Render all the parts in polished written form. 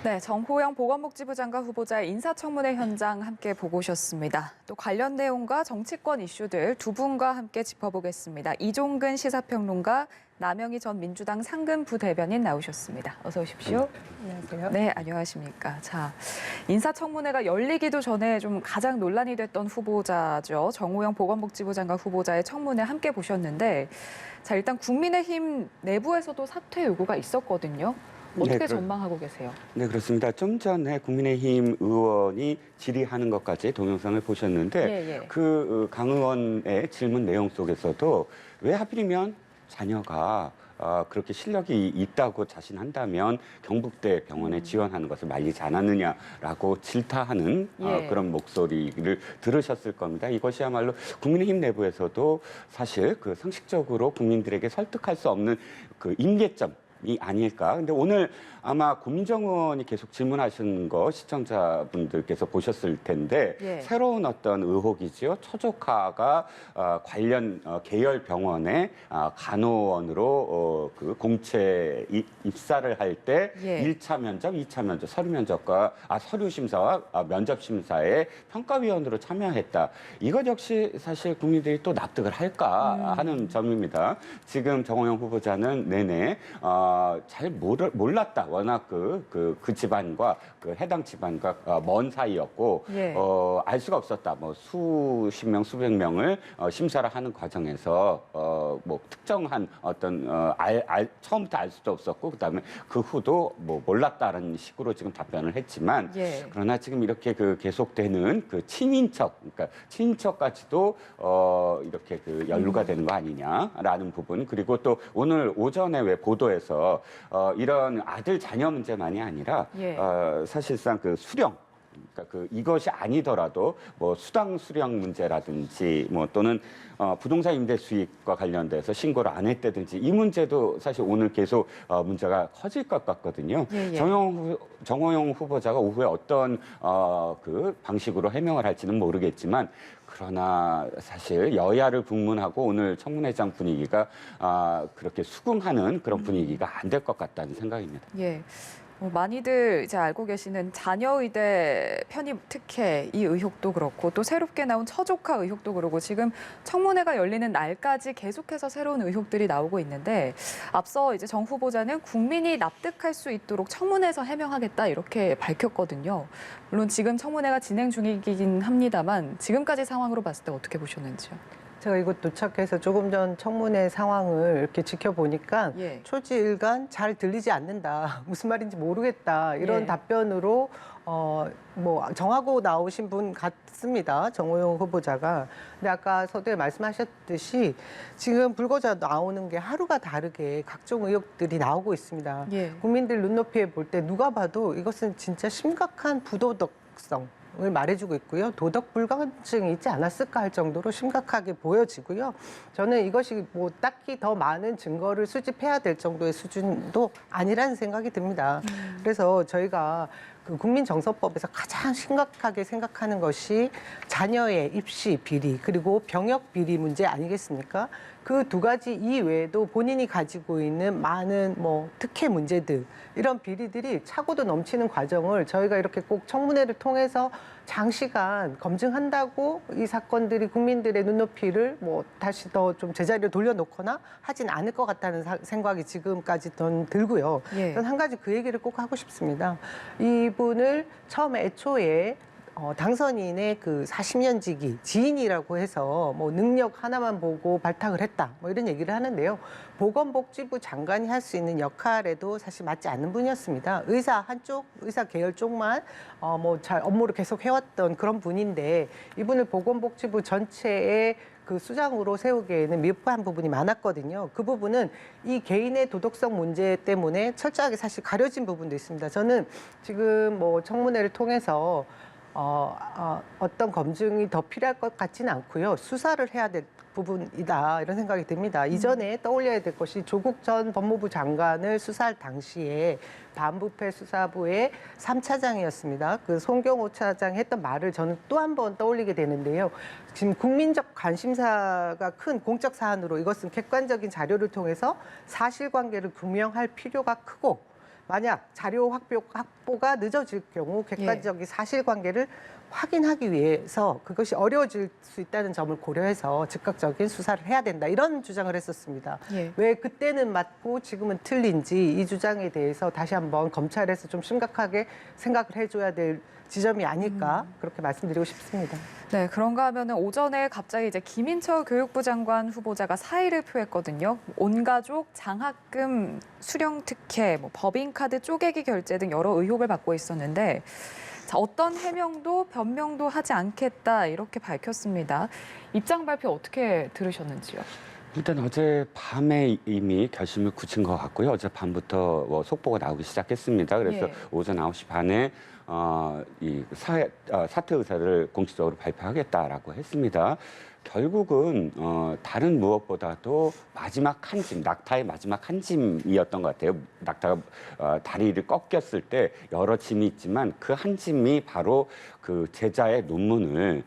네, 정호영 보건복지부 장관 후보자의 인사청문회 현장 함께 보고 오셨습니다. 또 관련 내용과 정치권 이슈들 두 분과 함께 짚어보겠습니다. 이종근 시사평론가, 남영희 전 민주당 상근 부대변인 나오셨습니다. 어서 오십시오. 안녕하세요. 네, 안녕하십니까. 자, 인사청문회가 열리기도 전에 좀 가장 논란이 됐던 후보자죠. 정호영 보건복지부 장관 후보자의 청문회 함께 보셨는데, 자, 일단 국민의힘 내부에서도 사퇴 요구가 있었거든요. 어떻게 네, 전망하고 계세요? 네, 그렇습니다. 좀 전에 국민의힘 의원이 질의하는 것까지 동영상을 보셨는데 그 강 의원의 질문 내용 속에서도 왜 하필이면 자녀가 그렇게 실력이 있다고 자신한다면 경북대 병원에 지원하는 것을 말리지 않았느냐라고 질타하는 그런 목소리를 들으셨을 겁니다. 이것이야말로 국민의힘 내부에서도 사실 그 상식적으로 국민들에게 설득할 수 없는 그 임계점 이 아닐까. 근데 오늘 아마 고민정 의원이 계속 질문하신 거 시청자분들께서 보셨을 텐데 새로운 어떤 의혹이지요. 처조카가 관련 계열 병원의 간호원으로 그 공채 입사를 할 때 1차 면접, 2차 면접, 서류 심사와 면접 심사에 평가위원으로 참여했다. 이것 역시 사실 국민들이 또 납득을 할까 하는 점입니다. 지금 정호영 후보자는 내내 잘 몰랐다. 워낙 그 집안과 그 해당 집안과 먼 사이였고 알 수가 없었다. 뭐 수십 명, 수백 명을 심사를 하는 과정에서 뭐 특정한 어떤 처음부터 알 수도 없었고 그다음에 그 후도 뭐 몰랐다라는 식으로 지금 답변을 했지만 그러나 지금 이렇게 그 계속되는 그 친인척, 그러니까 친인척까지도 이렇게 그 연루가 되는 거 아니냐라는 부분, 그리고 또 오늘 오전에 왜 보도에서 이런 아들 자녀 문제만이 아니라 사실상 그 수령, 그러니까 그 이것이 아니더라도 뭐 수당 수령 문제라든지 뭐 또는 부동산 임대 수익과 관련돼서 신고를 안 했다든지 이 문제도 사실 오늘 계속 문제가 커질 것 같거든요. 정호영 후보자가 오후에 어떤 그 방식으로 해명을 할지는 모르겠지만 그러나 사실 여야를 불문하고 오늘 청문회장 분위기가 그렇게 수긍하는 그런 분위기가 안 될 것 같다는 생각입니다. 많이들 이제 알고 계시는 자녀의대 편입 특혜 이 의혹도 그렇고 또 새롭게 나온 처조카 의혹도 그렇고 지금 청문회가 열리는 날까지 계속해서 새로운 의혹들이 나오고 있는데 앞서 이제 정 후보자는 국민이 납득할 수 있도록 청문회에서 해명하겠다 이렇게 밝혔거든요. 물론 지금 청문회가 진행 중이긴 합니다만 지금까지 상황으로 봤을 때 어떻게 보셨는지요? 제가 이곳 도착해서 조금 전 청문회 상황을 이렇게 지켜보니까 초지일간 잘 들리지 않는다. 무슨 말인지 모르겠다. 이런 답변으로 뭐 정하고 나오신 분 같습니다. 정호영 후보자가. 근데 아까 서두에 말씀하셨듯이 지금 불거져 나오는 게 하루가 다르게 각종 의혹들이 나오고 있습니다. 국민들 눈높이에 볼 때 누가 봐도 이것은 진짜 심각한 부도덕성 을 말해주고 있고요. 도덕 불감증이 있지 않았을까 할 정도로 심각하게 보여지고요. 저는 이것이 뭐 딱히 더 많은 증거를 수집해야 될 정도의 수준도 아니라는 생각이 듭니다. 그래서 저희가 그 국민정서법에서 가장 심각하게 생각하는 것이 자녀의 입시 비리 그리고 병역 비리 문제 아니겠습니까? 그 두 가지 이외에도 본인이 가지고 있는 많은 뭐 특혜 문제들 이런 비리들이 차고도 넘치는 과정을 저희가 이렇게 꼭 청문회를 통해서 장시간 검증한다고 이 사건들이 국민들의 눈높이를 뭐 다시 더 좀 제자리로 돌려놓거나 하진 않을 것 같다는 생각이 지금까지 들고요. 저는 한 가지 그 얘기를 꼭 하고 싶습니다. 이분을 처음에 애초에 당선인의 그 40년 지기 지인이라고 해서 뭐 능력 하나만 보고 발탁을 했다 뭐 이런 얘기를 하는데요. 보건복지부 장관이 할 수 있는 역할에도 사실 맞지 않는 분이었습니다. 의사 계열 쪽만 뭐 잘 업무를 계속 해왔던 그런 분인데 이분을 보건복지부 전체의 그 수장으로 세우기에는 미흡한 부분이 많았거든요. 그 부분은 이 개인의 도덕성 문제 때문에 철저하게 사실 가려진 부분도 있습니다. 저는 지금 뭐 청문회를 통해서 어떤 검증이 더 필요할 것 같지는 않고요. 수사를 해야 될 부분이다 이런 생각이 듭니다. 이전에 떠올려야 될 것이 조국 전 법무부 장관을 수사할 당시에 반부패 수사부의 3차장이었습니다. 그 송경호 차장이 했던 말을 저는 또 한 번 떠올리게 되는데요. 지금 국민적 관심사가 큰 공적 사안으로 이것은 객관적인 자료를 통해서 사실관계를 규명할 필요가 크고 만약 자료 확보가 늦어질 경우 객관적인 사실관계를 확인하기 위해서 그것이 어려워질 수 있다는 점을 고려해서 즉각적인 수사를 해야 된다. 이런 주장을 했었습니다. 왜 그때는 맞고 지금은 틀린지 이 주장에 대해서 다시 한번 검찰에서 좀 심각하게 생각을 해줘야 될 지점이 아닐까 그렇게 말씀드리고 싶습니다. 네, 그런가 하면은 오전에 갑자기 이제 김인철 교육부 장관 후보자가 사의를 표했거든요. 온 가족 장학금 수령 특혜, 뭐 법인카드 쪼개기 결제 등 여러 의혹을 받고 있었는데 자, 어떤 해명도 변명도 하지 않겠다 이렇게 밝혔습니다. 입장 발표 어떻게 들으셨는지요? 일단 어제 밤에 이미 결심을 굳힌 것 같고요. 어제 밤부터 속보가 나오기 시작했습니다. 그래서 오전 9시 반에 사퇴 의사를 공식적으로 발표하겠다라고 했습니다. 결국은 다른 무엇보다도 마지막 한 짐, 낙타의 마지막 한 짐이었던 것 같아요. 낙타가 다리를 꺾였을 때 여러 짐이 있지만 그 한 짐이 바로 그 제자의 논문을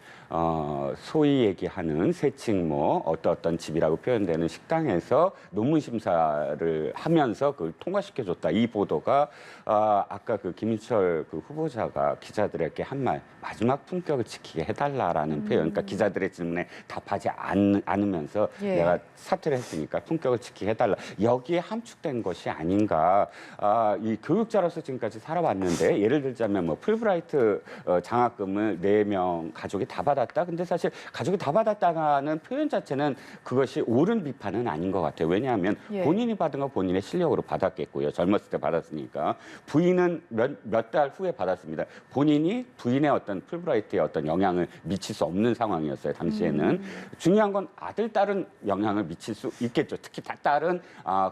소위 얘기하는 세칭 어떤 집이라고 표현되는 식당에서 논문 심사를 하면서 그걸 통과시켜줬다. 이 보도가 아까 그 김인철 그 후보자가 기자들에게 한 말 마지막 품격을 지키게 해달라라는 표현. 그러니까 기자들의 질문에 답하지 않으면서 내가 사퇴를 했으니까 품격을 지키게 해달라. 여기에 함축된 것이 아닌가. 이 교육자로서 지금까지 살아왔는데 예를 들자면 풀브라이트 장학금을 4명 가족이 다 받았다. 근데 사실 가족이 다 받았다는 표현 자체는 그것이 옳은 비판은 아닌 것 같아요. 왜냐하면 본인이 받은 거 본인의 실력으로 받았겠고요. 젊었을 때 받았으니까. 부인은 몇 달 후에 받았습니다. 본인이 부인의 어떤 풀브라이트의 어떤 영향을 미칠 수 없는 상황이었어요. 당시에는. 중요한 건 아들, 딸은 영향을 미칠 수 있겠죠. 특히 딸은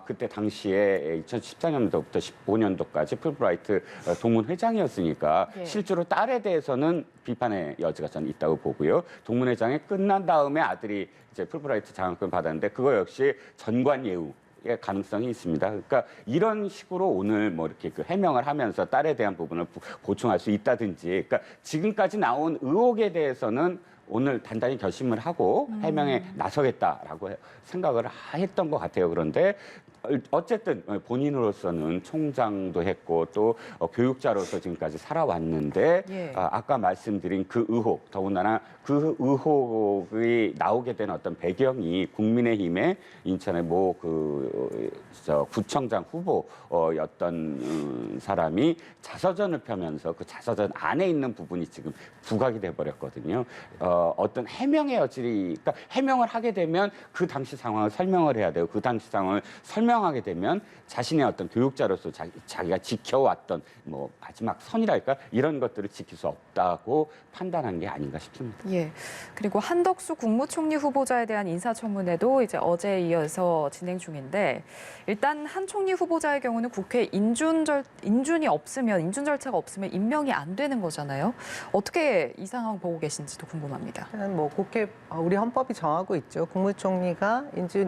그때 당시에 2014년도부터 15년도까지 풀브라이트 동문 회장이었으니까 실제로 딸에 대해서는 비판의 여지가 저는 있다고 보고요. 동문회장이 끝난 다음에 아들이 이제 풀브라이트 장학금 받았는데 그거 역시 전관예우. 의 가능성이 있습니다. 그러니까 이런 식으로 오늘 이렇게 그 해명을 하면서 딸에 대한 부분을 보충할 수 있다든지, 그러니까 지금까지 나온 의혹에 대해서는 오늘 단단히 결심을 하고 해명에 나서겠다라고 생각을 했던 것 같아요. 그런데 어쨌든 본인으로서는 총장도 했고 또 교육자로서 지금까지 살아왔는데 아까 말씀드린 그 의혹, 더군다나 그 의혹이 나오게 된 어떤 배경이 국민의힘의 인천의 구청장 후보였던 사람이 자서전을 펴면서 그 자서전 안에 있는 부분이 지금 부각이 돼버렸거든요. 어떤 해명의 여지, 그러니까 해명을 하게 되면 그 당시 상황을 설명을 해야 되고 그 당시 상황을 설명하게 되면 자신의 어떤 교육자로서 자기가 지켜왔던 마지막 선이랄까 이런 것들을 지킬 수 없다고 판단한 게 아닌가 싶습니다. 예. 그리고 한덕수 국무총리 후보자에 대한 인사청문회도 이제 어제에 이어서 진행 중인데 일단 한 총리 후보자의 경우는 국회 인준 절차가 없으면 임명이 안 되는 거잖아요. 어떻게 이 상황 보고 계신지도 궁금합니다. 국회 우리 헌법이 정하고 있죠. 국무총리가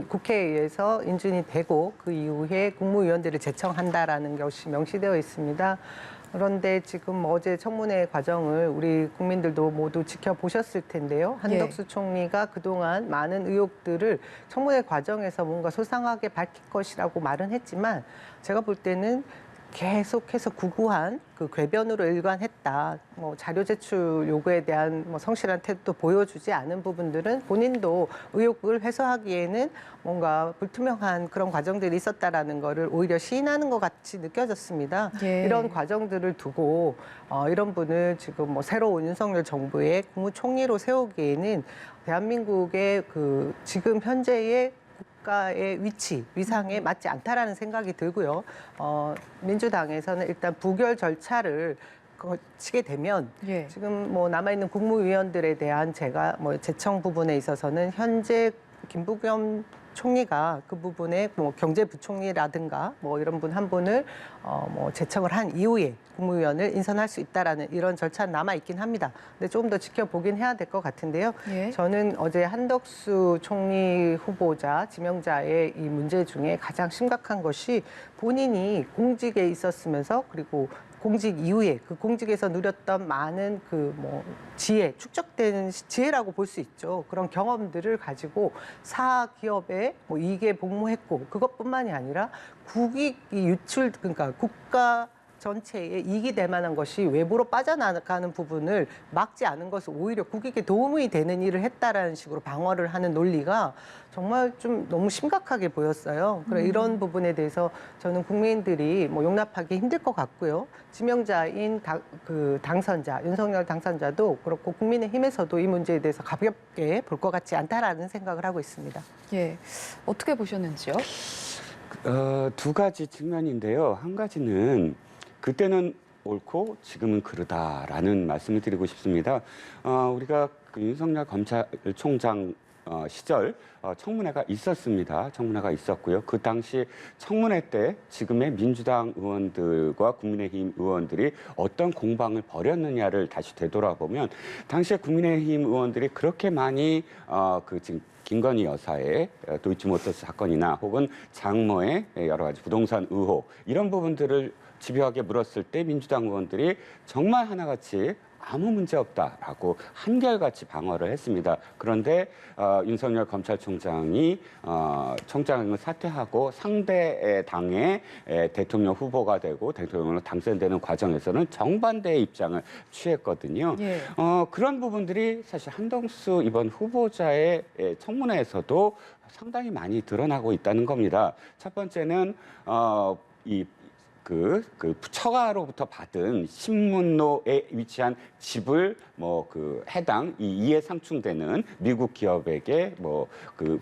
국회에 의해서 인준이 되고 그 이후에 국무위원들을 제청한다라는 것이 명시되어 있습니다. 그런데 지금 어제 청문회 과정을 우리 국민들도 모두 지켜보셨을 텐데요. 한덕수 총리가 그동안 많은 의혹들을 청문회 과정에서 뭔가 소상하게 밝힐 것이라고 말은 했지만 제가 볼 때는 계속해서 구구한 그 궤변으로 일관했다. 자료 제출 요구에 대한 성실한 태도도 보여주지 않은 부분들은 본인도 의혹을 해소하기에는 뭔가 불투명한 그런 과정들이 있었다라는 거를 오히려 시인하는 것 같이 느껴졌습니다. 이런 과정들을 두고 이런 분을 지금 새로운 윤석열 정부의 국무총리로 세우기에는 대한민국의 그 지금 현재의 국가의 위상에 맞지 않다라는 생각이 들고요. 민주당에서는 일단 부결 절차를 거치게 되면 지금 남아있는 국무위원들에 대한 제청 부분에 있어서는 현재 김부겸 총리가 그 부분에 경제부총리라든가 이런 분 한 분을 제청을 한 이후에 국무위원을 인선할 수 있다라는 이런 절차는 남아 있긴 합니다. 근데 조금 더 지켜보긴 해야 될 것 같은데요. 저는 어제 한덕수 총리 후보자 지명자의 이 문제 중에 가장 심각한 것이 본인이 공직에 있었으면서 그리고 공직 이후에 그 공직에서 누렸던 많은 그 뭐 지혜, 축적된 지혜라고 볼 수 있죠. 그런 경험들을 가지고 사기업에 뭐 이익에 복무했고 그것뿐만이 아니라 국익이 유출 그러니까 국가 전체에 이익이 될 만한 것이 외부로 빠져나가는 부분을 막지 않은 것은 오히려 국익에 도움이 되는 일을 했다라는 식으로 방어를 하는 논리가 정말 좀 너무 심각하게 보였어요. 그래 이런 부분에 대해서 저는 국민들이 뭐 용납하기 힘들 것 같고요. 지명자인 당선자 윤석열 당선자도 그렇고 국민의힘에서도 이 문제에 대해서 가볍게 볼 것 같지 않다라는 생각을 하고 있습니다. 예, 어떻게 보셨는지요? 두 가지 측면인데요. 한 가지는 그때는 옳고 지금은 그르다라는 말씀을 드리고 싶습니다. 우리가 그 윤석열 검찰총장 시절 청문회가 있었습니다. 청문회가 있었고요. 그 당시 청문회 때 지금의 민주당 의원들과 국민의힘 의원들이 어떤 공방을 벌였느냐를 다시 되돌아보면 당시에 국민의힘 의원들이 그렇게 많이 지금 김건희 여사의 도이치모터스 사건이나 혹은 장모의 여러 가지 부동산 의혹 이런 부분들을 집요하게 물었을 때 민주당 의원들이 정말 하나같이 아무 문제 없다라고 한결같이 방어를 했습니다. 그런데 윤석열 검찰총장이 총장을 사퇴하고 상대 당의 대통령 후보가 되고 대통령으로 당선되는 과정에서는 정반대의 입장을 취했거든요. 예. 그런 부분들이 사실 한덕수 이번 후보자의 청문회에서도 상당히 많이 드러나고 있다는 겁니다. 첫 번째는 처가로부터 받은 신문로에 위치한 집을 해당 이해 상충되는 미국 기업에게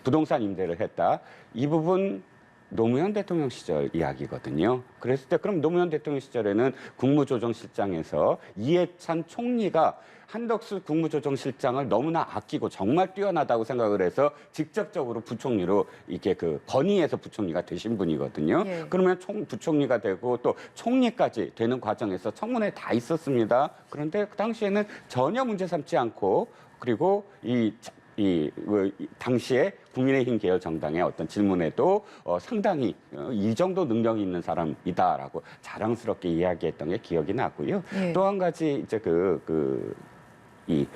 부동산 임대를 했다. 이 부분 노무현 대통령 시절 이야기거든요. 그랬을 때 그럼 노무현 대통령 시절에는 국무조정실장에서 이해찬 총리가 한덕수 국무조정실장을 너무나 아끼고 정말 뛰어나다고 생각을 해서 직접적으로 부총리로 이게 건의해서 부총리가 되신 분이거든요. 예. 그러면 부총리가 되고 또 총리까지 되는 과정에서 청문회 다 있었습니다. 그런데 그 당시에는 전혀 문제 삼지 않고 그리고 당시에 국민의힘 계열 정당의 어떤 질문에도 상당히 이 정도 능력이 있는 사람이다라고 자랑스럽게 이야기했던 게 기억이 나고요. 예. 또 한 가지 이제 이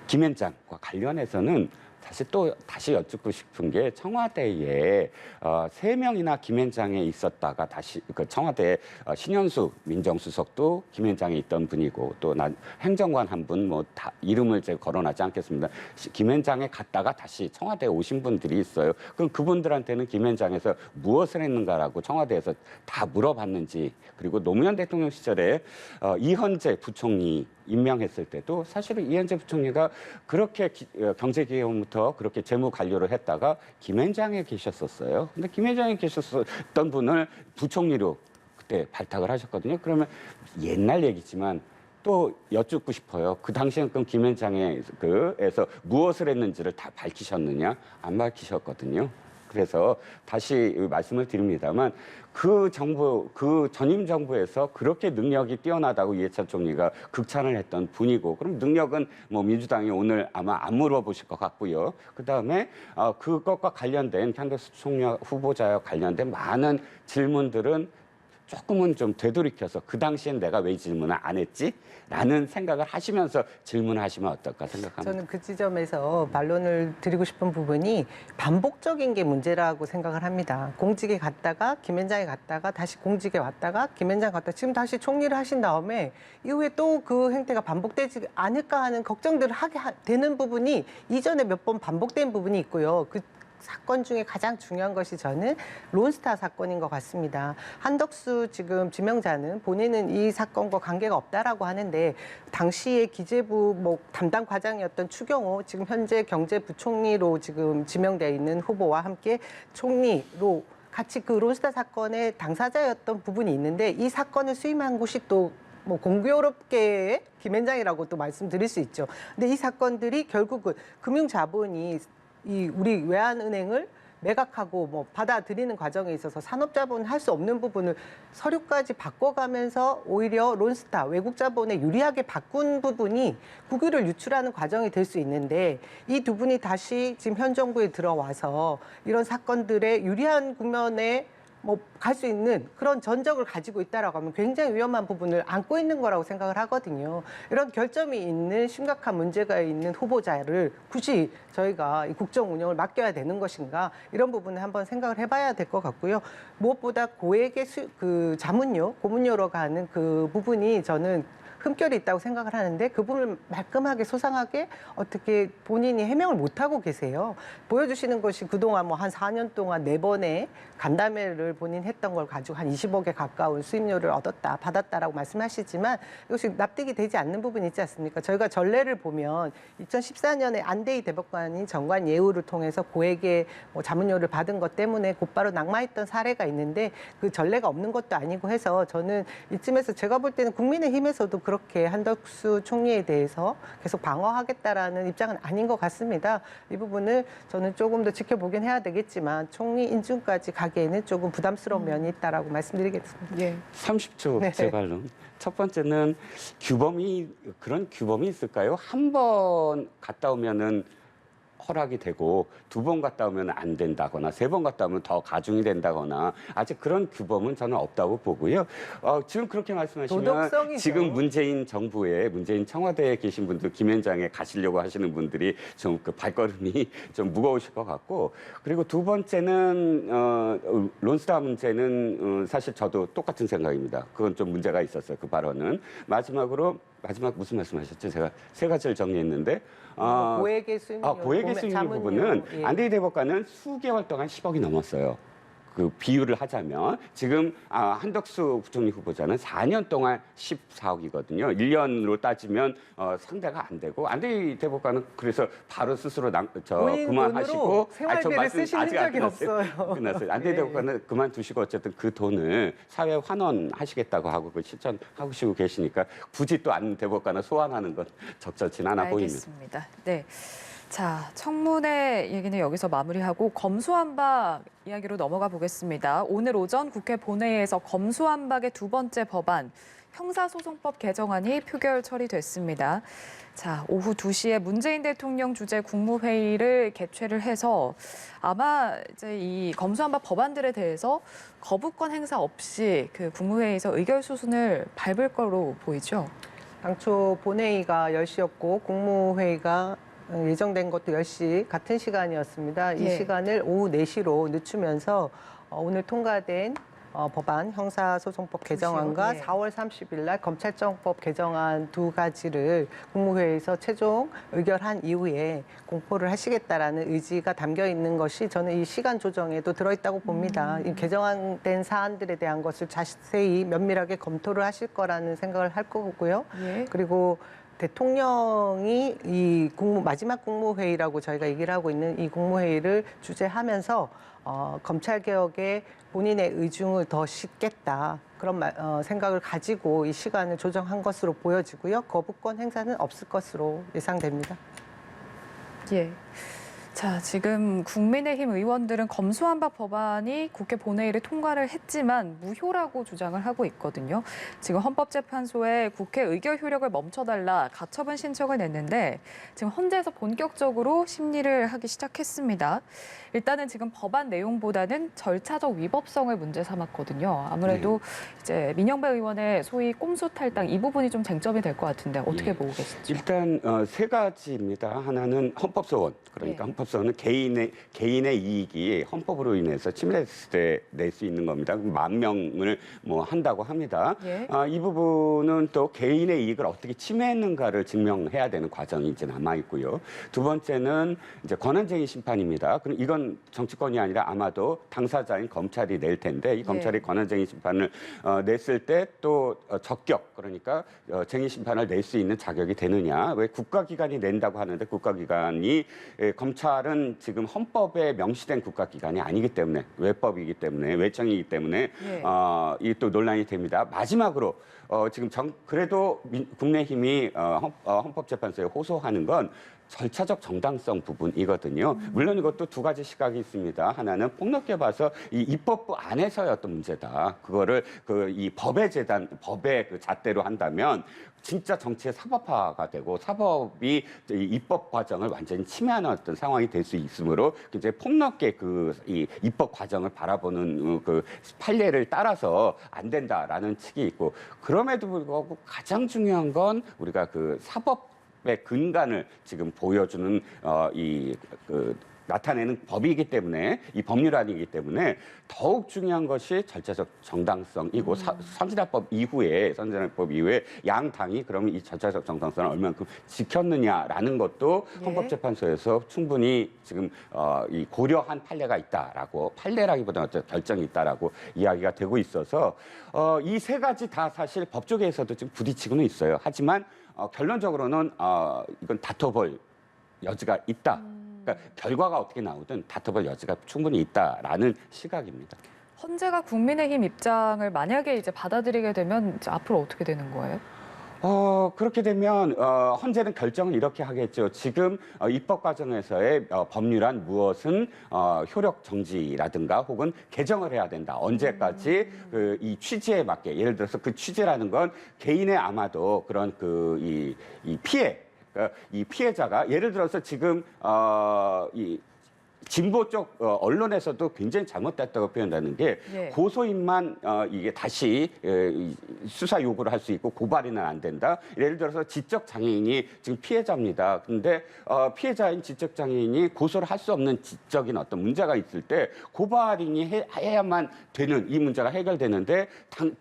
김현장과 관련해서는 사실 또 다시 여쭙고 싶은 게 청와대에 3명이나 김현장에 있었다가 다시 청와대 신현수 민정수석도 김현장에 있던 분이고 또 행정관 한 분 다 이름을 제가 거론하지 않겠습니다. 김현장에 갔다가 다시 청와대에 오신 분들이 있어요. 그럼 그분들한테는 김현장에서 무엇을 했는가라고 청와대에서 다 물어봤는지 그리고 노무현 대통령 시절에 이현재 부총리 임명했을 때도 사실은 이현재 부총리가 그렇게 경제기획부터 그렇게 재무 관료를 했다가 김현장에 계셨었어요. 근데 김현장에 계셨었던 분을 부총리로 그때 발탁을 하셨거든요. 그러면 옛날 얘기지만 또 여쭙고 싶어요. 그 당시엔 그럼 김현장에서 무엇을 했는지를 다 밝히셨느냐? 안 밝히셨거든요. 그래서 다시 말씀을 드립니다만 그 전임 정부에서 그렇게 능력이 뛰어나다고 이해찬 총리가 극찬을 했던 분이고 그럼 능력은 민주당이 오늘 아마 안 물어보실 것 같고요. 그다음에 그것과 관련된 한덕수 총리 후보자와 관련된 많은 질문들은 조금은 좀 되돌이켜서 그 당시엔 내가 왜 질문을 안 했지? 라는 생각을 하시면서 질문하시면 어떨까 생각합니다. 저는 그 지점에서 반론을 드리고 싶은 부분이 반복적인 게 문제라고 생각을 합니다. 공직에 갔다가 김현장에 갔다가 다시 공직에 왔다가 김현장 갔다가 지금 다시 총리를 하신 다음에 이후에 또 그 행태가 반복되지 않을까 하는 걱정들을 하게 되는 부분이 이전에 몇 번 반복된 부분이 있고요. 그 사건 중에 가장 중요한 것이 저는 론스타 사건인 것 같습니다. 한덕수 지금 지명자는 본인은 이 사건과 관계가 없다라고 하는데 당시에 기재부 담당 과장이었던 추경호 지금 현재 경제부총리로 지금 지명되어 있는 후보와 함께 총리로 같이 그 론스타 사건의 당사자였던 부분이 있는데 이 사건을 수임한 곳이 또 공교롭게 김현장이라고 또 말씀드릴 수 있죠. 근데 이 사건들이 결국은 금융자본이 우리 외환은행을 매각하고 받아들이는 과정에 있어서 산업자본 할 수 없는 부분을 서류까지 바꿔가면서 오히려 론스타 외국 자본에 유리하게 바꾼 부분이 국유를 유출하는 과정이 될 수 있는데 이 두 분이 다시 지금 현 정부에 들어와서 이런 사건들의 유리한 국면에 뭐 갈 수 있는 그런 전적을 가지고 있다라고 하면 굉장히 위험한 부분을 안고 있는 거라고 생각을 하거든요. 이런 결점이 있는 심각한 문제가 있는 후보자를 굳이 저희가 이 국정 운영을 맡겨야 되는 것인가 이런 부분을 한번 생각을 해봐야 될 것 같고요. 무엇보다 고액의 그 자문료, 고문료로 가는 그 부분이 저는 흠결이 있다고 생각을 하는데 그 부분을 말끔하게 소상하게 어떻게 본인이 해명을 못하고 계세요. 보여주시는 것이 그동안 뭐 한 4년 동안 4번의 간담회를 본인 했던 걸 가지고 한 20억에 가까운 수임료를 얻었다, 받았다라고 말씀하시지만 이것이 납득이 되지 않는 부분이 있지 않습니까? 저희가 전례를 보면 2014년에 안대희 대법관이 정관 예우를 통해서 고액의 뭐 자문료를 받은 것 때문에 곧바로 낙마했던 사례가 있는데 그 전례가 없는 것도 아니고 해서 저는 이쯤에서 제가 볼 때는 국민의힘에서도 그렇게 한덕수 총리에 대해서 계속 방어하겠다라는 입장은 아닌 것 같습니다. 이 부분을 저는 조금 더 지켜보긴 해야 되겠지만 총리 인준까지 가기에는 조금 부담스러운 면이 있다라고 말씀드리겠습니다. 예. 30초 네. 재발론. 첫 번째는 그런 규범이 있을까요? 한 번 갔다 오면은 허락이 되고 2번 갔다 오면 안 된다거나 3번 갔다 오면 더 가중이 된다거나 아직 그런 규범은 저는 없다고 보고요. 지금 그렇게 말씀하시면 도덕성이죠. 지금 문재인 정부에 문재인 청와대에 계신 분들 김현장에 가시려고 하시는 분들이 좀 그 발걸음이 좀 무거우실 것 같고 그리고 두 번째는 론스타 문제는 사실 저도 똑같은 생각입니다. 그건 좀 문제가 있었어요. 그 발언은. 마지막 무슨 말씀하셨죠? 제가 3가지를 정리했는데 고액의 수임료, 고액의 수임료 부분은 예. 안대희 대법관은 수개월 동안 10억이 넘었어요. 그 비율을 하자면 지금 한덕수 부총리 후보자는 4년 동안 14억이거든요. 1년으로 따지면 상대가 안 되고 안대희 대법관은 그래서 바로 스스로 그만하시고 생활비를 쓰시는 적이 없어요. 끝났어요. 안대희 네. 대법관은 그만두시고 어쨌든 그 돈을 사회에 환원하시겠다고 하고 그걸 실천하시고 계시니까 굳이 또 안 대법관을 소환하는 건 적절치 않아 보입니다. 알겠습니다. 네. 자, 청문회 얘기는 여기서 마무리하고 검수완박 이야기로 넘어가 보겠습니다. 오늘 오전 국회 본회의에서 검수완박의 2번째 법안 형사소송법 개정안이 표결 처리됐습니다. 자, 오후 2시에 문재인 대통령 주재 국무회의를 개최를 해서 아마 이제 이 검수완박 법안들에 대해서 거부권 행사 없이 그 국무회의에서 의결수순을 밟을 거로 보이죠. 당초 본회의가 10시였고 국무회의가 예정된 것도 10시 같은 시간이었습니다. 이 예. 시간을 오후 4시로 늦추면서 오늘 통과된 법안 형사소송법 개정안과 예. 4월 30일 날 검찰청법 개정안 2가지를 국무회의에서 최종 의결한 이후에 공포를 하시겠다라는 의지가 담겨 있는 것이 저는 이 시간 조정에도 들어있다고 봅니다. 이 개정된 사안들에 대한 것을 자세히 면밀하게 검토를 하실 거라는 생각을 할 거고요. 예. 그리고 대통령이 이 마지막 국무회의라고 저희가 얘기를 하고 있는 이 국무회의를 주재하면서 검찰개혁에 본인의 의중을 더 싣겠다. 그런 생각을 가지고 이 시간을 조정한 것으로 보여지고요. 거부권 행사는 없을 것으로 예상됩니다. 예. 자, 지금 국민의힘 의원들은 검수완박 법안이 국회 본회의를 통과를 했지만 무효라고 주장을 하고 있거든요. 지금 헌법재판소에 국회 의결 효력을 멈춰달라 가처분 신청을 냈는데 지금 헌재에서 본격적으로 심리를 하기 시작했습니다. 일단은 지금 법안 내용보다는 절차적 위법성을 문제 삼았거든요. 아무래도 이제 민영배 의원의 소위 꼼수 탈당 이 부분이 좀 쟁점이 될 것 같은데 어떻게 보고 계시죠? 일단 3가지입니다. 하나는 헌법소원. 그러니까 헌법소원은 개인의 이익이 헌법으로 인해서 침해됐을 때 낼 수 있는 겁니다. 10,000명을 뭐 한다고 합니다. 예. 이 부분은 또 개인의 이익을 어떻게 침해했는가를 증명해야 되는 과정이 이제 남아 있고요. 두 번째는 이제 권한쟁의 심판입니다. 그럼 이건 정치권이 아니라 아마도 당사자인 검찰이 낼 텐데 이 검찰이 권한쟁의 심판을 냈을 때 또 적격 그러니까 쟁의 심판을 낼 수 있는 자격이 되느냐? 왜 국가기관이 낸다고 하는데 국가기관이 검찰은 지금 헌법에 명시된 국가기관이 아니기 때문에 외법이기 때문에 외청이기 때문에 이 또 논란이 됩니다. 마지막으로 지금 그래도 국민의힘이 헌법재판소에 호소하는 건 절차적 정당성 부분이거든요. 물론 이것도 두 가지 시각이 있습니다. 하나는 폭넓게 봐서 이 입법부 안에서의 어떤 문제다. 그거를 이 법의 그 잣대로 한다면 진짜 정치의 사법화가 되고 사법이 이 입법 과정을 완전히 침해하는 어떤 상황이 될 수 있으므로 굉장히 폭넓게 이 입법 과정을 바라보는 그 판례를 따라서 안 된다라는 측이 있고, 그럼에도 불구하고 가장 중요한 건 우리가 그 사법의 근간을 지금 보여주는 나타내는 법이기 때문에, 이 법률안이기 때문에 더욱 중요한 것이 절차적 정당성이고 선진화법 이후에 양 당이 그러면 이 절차적 정당성을 얼마만큼 지켰느냐라는 것도 헌법재판소에서 충분히 지금 이 고려한 판례가 있다라고, 판례라기보다는 어떤 결정이 있다라고 이야기가 되고 있어서 이 세 가지 다 사실 법 쪽에서도 지금 부딪히고는 있어요. 하지만 결론적으로는 이건 다퉈볼 여지가 있다. 그러니까 결과가 어떻게 나오든 다퉈볼 여지가 충분히 있다라는 시각입니다. 헌재가 국민의힘 입장을 만약에 이제 받아들이게 되면 이제 앞으로 어떻게 되는 거예요? 그렇게 되면 헌재는 결정을 이렇게 하겠죠. 지금 입법 과정에서의 법률안 무엇은 효력 정지라든가 혹은 개정을 해야 된다. 언제까지 이 취지에 맞게, 예를 들어서 그 취지라는 건 개인의 아마도 그런 이 피해, 이 피해자가 예를 들어서 지금 이 진보 쪽 언론에서도 굉장히 잘못됐다고 표현하는 게 고소인만 이게 다시 수사 요구를 할 수 있고 고발이는 안 된다. 예를 들어서 지적 장애인이 지금 피해자입니다. 근데 피해자인 지적 장애인이 고소를 할 수 없는 지적인 어떤 문제가 있을 때 고발인이 해야만 되는 이 문제가 해결되는데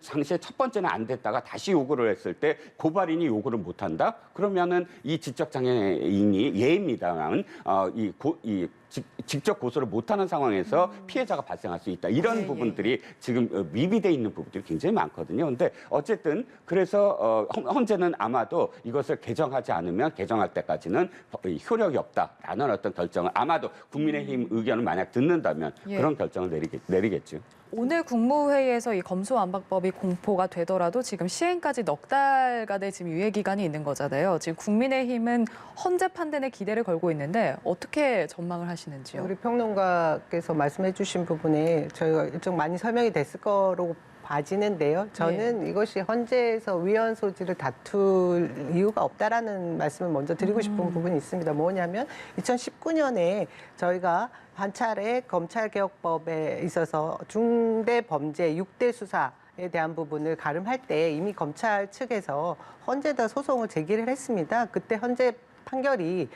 당시에 첫 번째는 안 됐다가 다시 요구를 했을 때 고발인이 요구를 못 한다. 그러면은 이 지적 장애인이 예입니다만 직접 고소를 못하는 상황에서 피해자가 발생할 수 있다. 이런 부분들이 지금 미비돼 있는 부분들이 굉장히 많거든요. 근데 어쨌든 그래서 헌재는 아마도 이것을 개정하지 않으면 개정할 때까지는 효력이 없다라는 어떤 결정을, 아마도 국민의힘 의견을 만약 듣는다면 그런 결정을 내리겠죠. 오늘 국무회의에서 이 검수완박법이 공포가 되더라도 지금 시행까지 넉 달간의 지금 유예 기간이 있는 거잖아요. 지금 국민의힘은 헌재 판단에 기대를 걸고 있는데 어떻게 전망을 하시는지요? 우리 평론가께서 말씀해 주신 부분에 저희가 일정 많이 설명이 됐을 거로 봐지는데요. 저는 이것이 헌재에서 위헌 소지를 다툴 이유가 없다라는 말씀을 먼저 드리고 싶은 부분이 있습니다. 뭐냐면 2019년에 저희가 한 차례 검찰개혁법에 있어서 중대범죄 6대 수사에 대한 부분을 가름할 때 이미 검찰 측에서 헌재에다 소송을 제기를 했습니다. 그때 헌재 판결이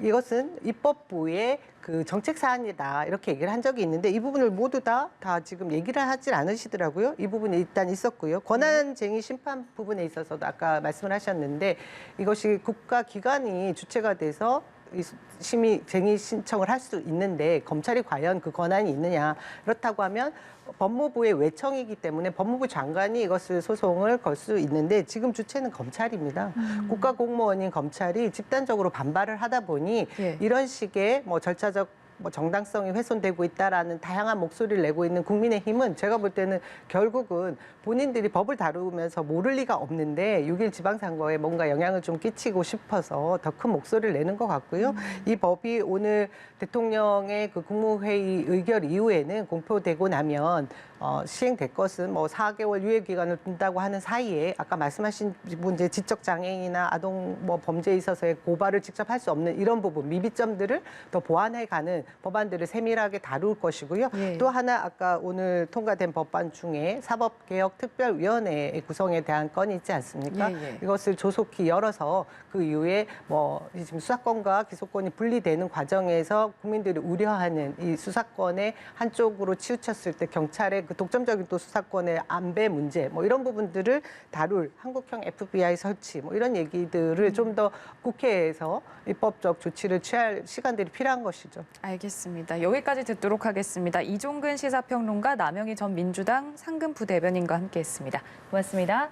이것은 입법부의 그 정책 사안이다 이렇게 얘기를 한 적이 있는데, 이 부분을 모두 다 지금 얘기를 하질 않으시더라고요. 이 부분이 일단 있었고요. 권한쟁의 심판 부분에 있어서도 아까 말씀을 하셨는데, 이것이 국가기관이 주체가 돼서 쟁의 신청을 할 수 있는데 검찰이 과연 그 권한이 있느냐. 그렇다고 하면 법무부의 외청이기 때문에 법무부 장관이 이것을 소송을 걸 수 있는데, 지금 주체는 검찰입니다. 국가공무원인 검찰이 집단적으로 반발을 하다 보니 이런 식의 절차적 정당성이 훼손되고 있다라는 다양한 목소리를 내고 있는 국민의힘은 제가 볼 때는 결국은 본인들이 법을 다루면서 모를 리가 없는데 6.1 지방선거에 뭔가 영향을 좀 끼치고 싶어서 더 큰 목소리를 내는 것 같고요. 이 법이 오늘 대통령의 그 국무회의 의결 이후에는 공표되고 나면 시행될 것은 4개월 유예 기간을 둔다고 하는 사이에 아까 말씀하신 문제, 지적 장애인이나 아동 범죄에 있어서의 고발을 직접 할 수 없는 이런 부분, 미비점들을 더 보완해가는 법안들을 세밀하게 다룰 것이고요. 또 하나 아까 오늘 통과된 법안 중에 사법개혁특별위원회 구성에 대한 건이 있지 않습니까? 이것을 조속히 열어서 그 이후에 지금 수사권과 기소권이 분리되는 과정에서 국민들이 우려하는 이 수사권의 한쪽으로 치우쳤을 때 경찰의 그 독점적인 또 수사권의 안배 문제 이런 부분들을 다룰 한국형 FBI 설치 이런 얘기들을 좀 더 국회에서 입법적 조치를 취할 시간들이 필요한 것이죠. 알겠습니다. 여기까지 듣도록 하겠습니다. 이종근 시사평론가, 남영희 전 민주당 상근 부대변인과 함께했습니다. 고맙습니다.